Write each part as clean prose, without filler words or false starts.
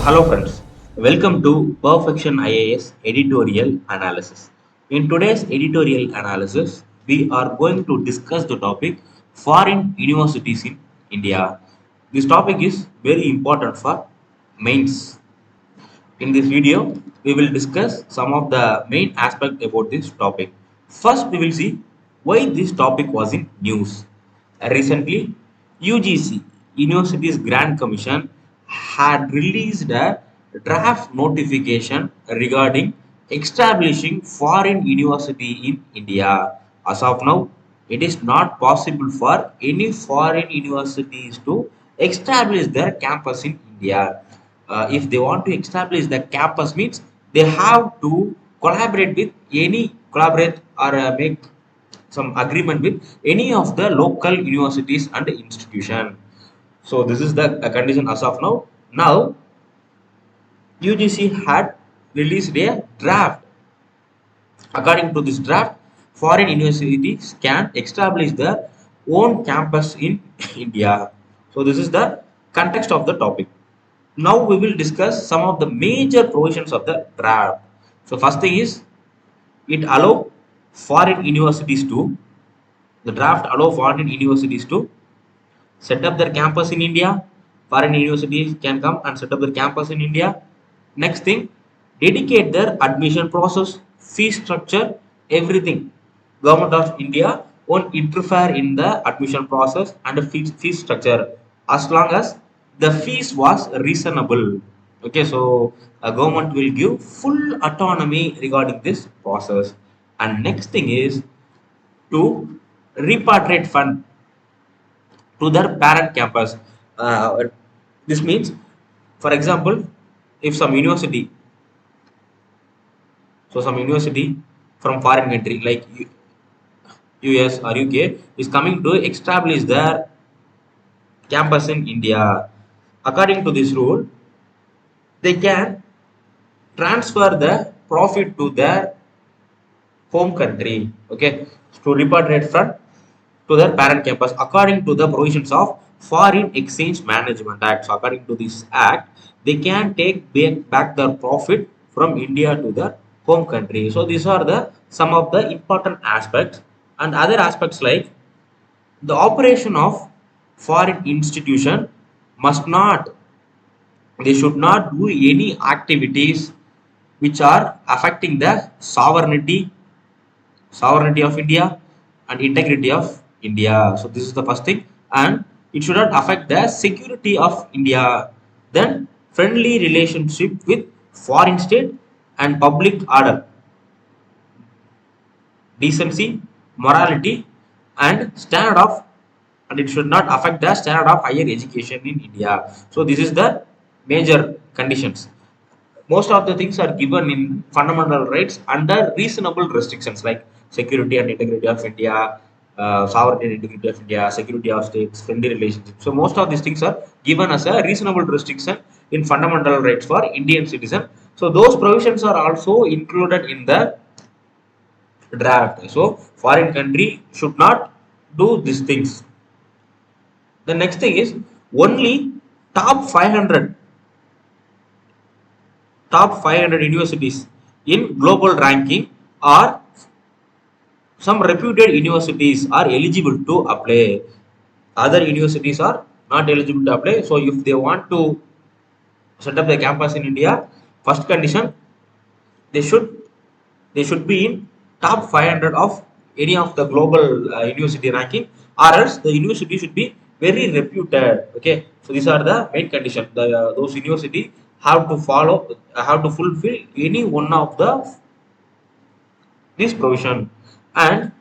Hello friends, welcome to Perfection IAS Editorial Analysis. In today's editorial analysis, we are going to discuss the topic foreign universities in India. This topic is very important for mains. In this video, we will discuss some of the main aspects about this topic. First, we will see why this topic was in news. Recently, UGC, Universities Grand Commission, had released a draft notification regarding establishing foreign university in India. As of now, it is not possible for any foreign universities to establish their campus in India. If they want to establish the campus means they have to collaborate or make some agreement with any of the local universities and institution. So this is the condition as of now. Now UGC had released a draft. According to this draft, foreign universities can establish their own campus in India. So this is the context of the topic. Now we will discuss some of the major provisions of the draft. So first thing is it allow foreign universities to the draft allow foreign universities to set up their campus in India. Foreign universities can come and set up their campus in India. Next thing, dedicate their admission process, fee structure, everything. Government of India won't interfere in the admission process and the fee structure as long as the fees was reasonable. Okay, so a government will give full autonomy regarding this process. And next thing is to repatriate fund to their parent campus. This means, for example, if some university from foreign country like US or UK is coming to establish their campus in India, according to this rule, they can transfer the profit to their home country. Okay, to repatriate fund to their parent campus according to the provisions of Foreign Exchange Management Act. So according to this act, they can take back their profit from India to their home country. So these are the some of the important aspects, and other aspects like the operation of foreign institution must not they should not do any activities which are affecting the sovereignty of India and integrity of India. So this is the first thing, and it should not affect the security of India. Then friendly relationship with foreign state and public order, decency, morality, and standard of, and it should not affect the standard of higher education in India. So this is the major conditions. Most of the things are given in fundamental rights under reasonable restrictions like security and integrity of India, sovereignty and integrity of India, security of states, friendly relationships. So most of these things are given as a reasonable restriction in fundamental rights for Indian citizen. So those provisions are also included in the draft. So foreign country should not do these things. The next thing is only top 500 universities in global ranking or some reputed universities are eligible to apply. Other universities are not eligible to apply. So if they want to set up the campus in India, first condition they should be in top 500 of any of the global university ranking, or else the university should be very reputed. Okay, so these are the main condition. Those university have to fulfill any one of the this provision, and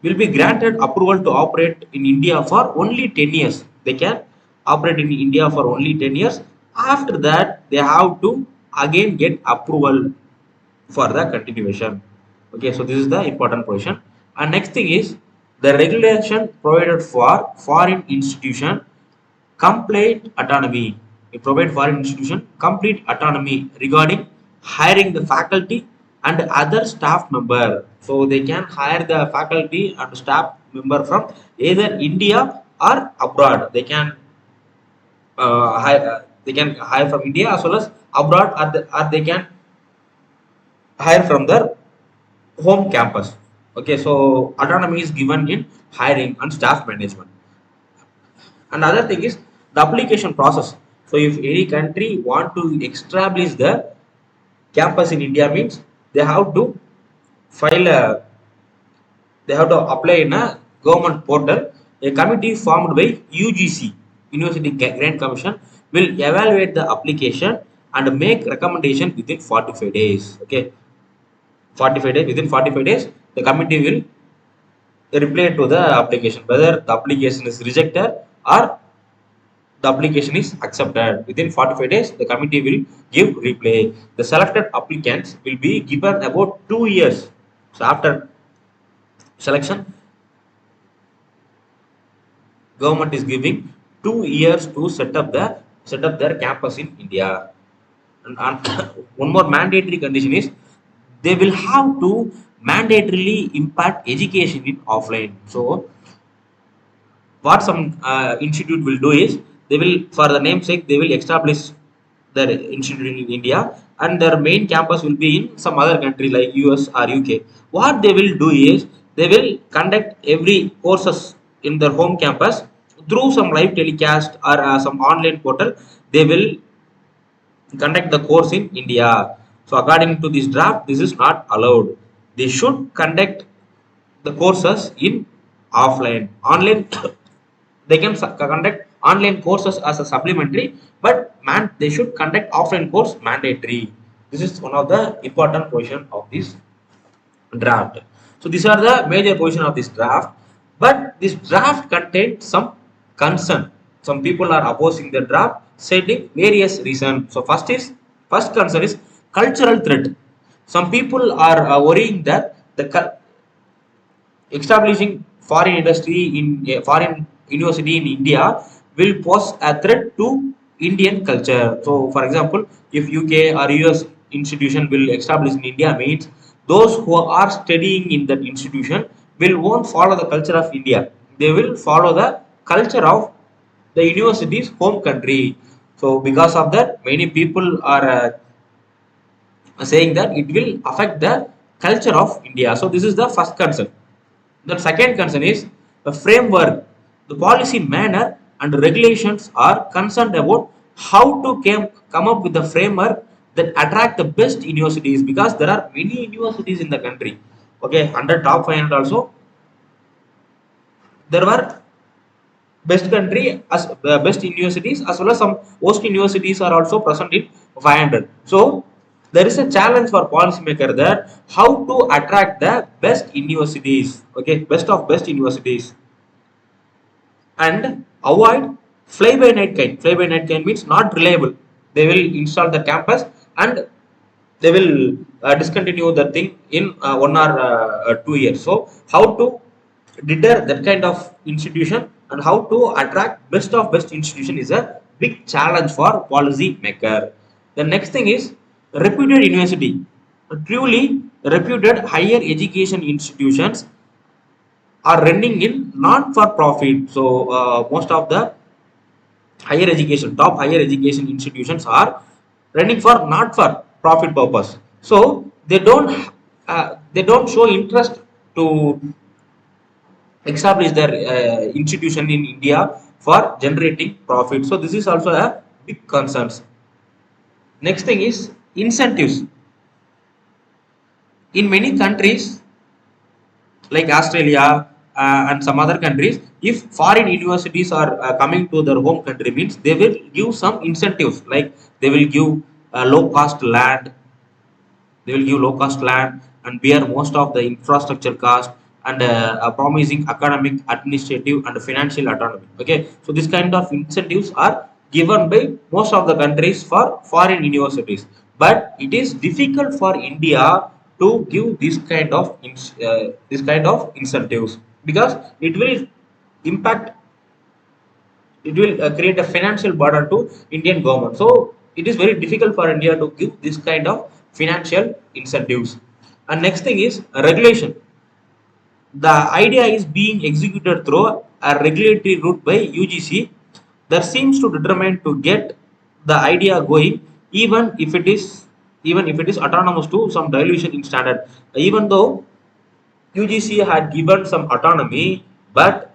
will be granted approval to operate in India for only 10 years. They can operate in India for only 10 years. After that, they have to again get approval for the continuation. Okay, so this is the important provision. And next thing is the regulation provided for foreign institution complete autonomy. It provides foreign institution complete autonomy regarding hiring the faculty and other staff member. So they can hire the faculty and staff member from either India or abroad. They can hire. They can hire from India as well as abroad, or they can hire from their home campus. Okay, so autonomy is given in hiring and staff management. Another thing is the application process. So if any country want to establish the campus in India, means they have to file a, they have to apply in a government portal. A committee formed by UGC, University Grant Commission, will evaluate the application and make recommendation within 45 days. Okay, 45 days. Within 45 days, the committee will reply to the application whether the application is rejected or the application is accepted. Within 45 days, the committee will give reply. The selected applicants will be given about 2 years. So after selection, government is giving 2 years to set up their campus in India. And one more mandatory condition is they will have to mandatorily impact education in offline. So what some institute will do is they will, for the namesake, they will establish their institute in India, and their main campus will be in some other country like US or UK. What they will do is they will conduct every courses in their home campus through some live telecast or some online portal. They will conduct the course in India. So according to this draft, this is not allowed. They should conduct the courses in offline. Online they can conduct online courses as a supplementary, but they should conduct offline course mandatory. This is one of the important portion of this draft. So these are the major portion of this draft, but this draft contains some concern. Some people are opposing the draft, citing various reasons. So first concern is cultural threat. Some people are worrying that the establishing foreign industry in a foreign university in India will pose a threat to Indian culture. So, for example, if UK or US institution will establish in India, means those who are studying in that institution will won't follow the culture of India. They will follow the culture of the university's home country. So, because of that, many people are saying that it will affect the culture of India. So, this is the first concern. The second concern is the framework. The policy manner and regulations are concerned about how to come up with the framework that attract the best universities, because there are many universities in the country. Okay, under top 500 also there were best country as best universities, as well as some worst universities are also present in 500. So there is a challenge for policymaker that how to attract the best universities. Okay, best of best universities, and avoid fly by night kind. Fly by night kind means not reliable. They will install the campus and they will discontinue the thing in 1 or 2 years. So how to deter that kind of institution and how to attract best of best institution is a big challenge for policy maker. The next thing is reputed university. Truly reputed higher education institutions are running in not for profit. So most of the top higher education institutions are running for not for profit purpose. So they don't show interest to establish their institution in India for generating profit. So this is also a big concern. Next thing is incentives. In many countries like Australia and some other countries, if foreign universities are coming to their home country, means they will give some incentives, like they will give low cost land. They will give low cost land and bear most of the infrastructure cost, and promising academic, administrative, and financial autonomy. Okay, so this kind of incentives are given by most of the countries for foreign universities, but it is difficult for India to give this kind of incentives, because it will impact, it will create a financial burden to Indian government. So it is very difficult for India to give this kind of financial incentives. And next thing is regulation. The idea is being executed through a regulatory route by UGC that seems to determine to get the idea going, even if it is autonomous to some dilution in standard. Even though UGC had given some autonomy, but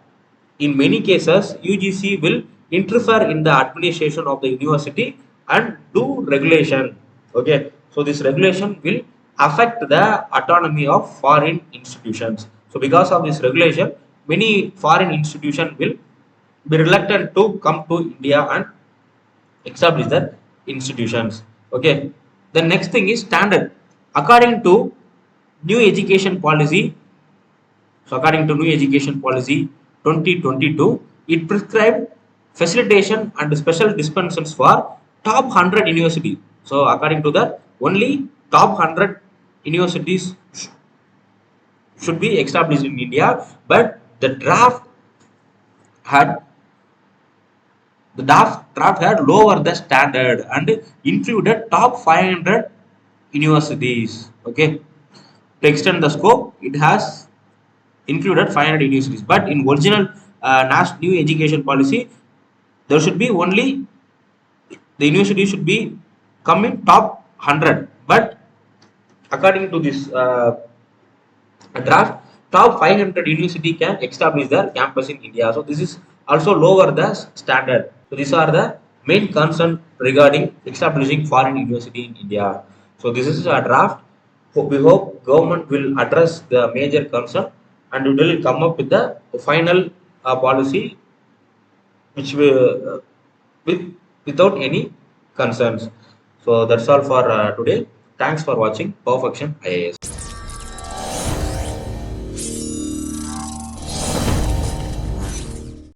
in many cases UGC will interfere in the administration of the university and do regulation. Okay, so this regulation will affect the autonomy of foreign institutions. So because of this regulation, many foreign institutions will be reluctant to come to India and establish their institutions. Okay, the next thing is standard. According to new education policy, so according to new education policy 2022, it prescribed facilitation and special dispensations for top 100 universities. So according to that, only top 100 universities should be established in India, but had the draft had lowered the standard and included top 500 universities. Okay, to extend the scope, it has included 500 universities, but in original national new education policy, there should be only the university should be come in top 100. But according to this draft, top 500 university can establish their campus in India. So this is also lower the standard. So these are the main concern regarding establishing foreign university in India. So this is a draft. We hope government will address the major concern and will come up with the final policy which will without any concerns. So that's all for today. Thanks for watching Perfection IAS.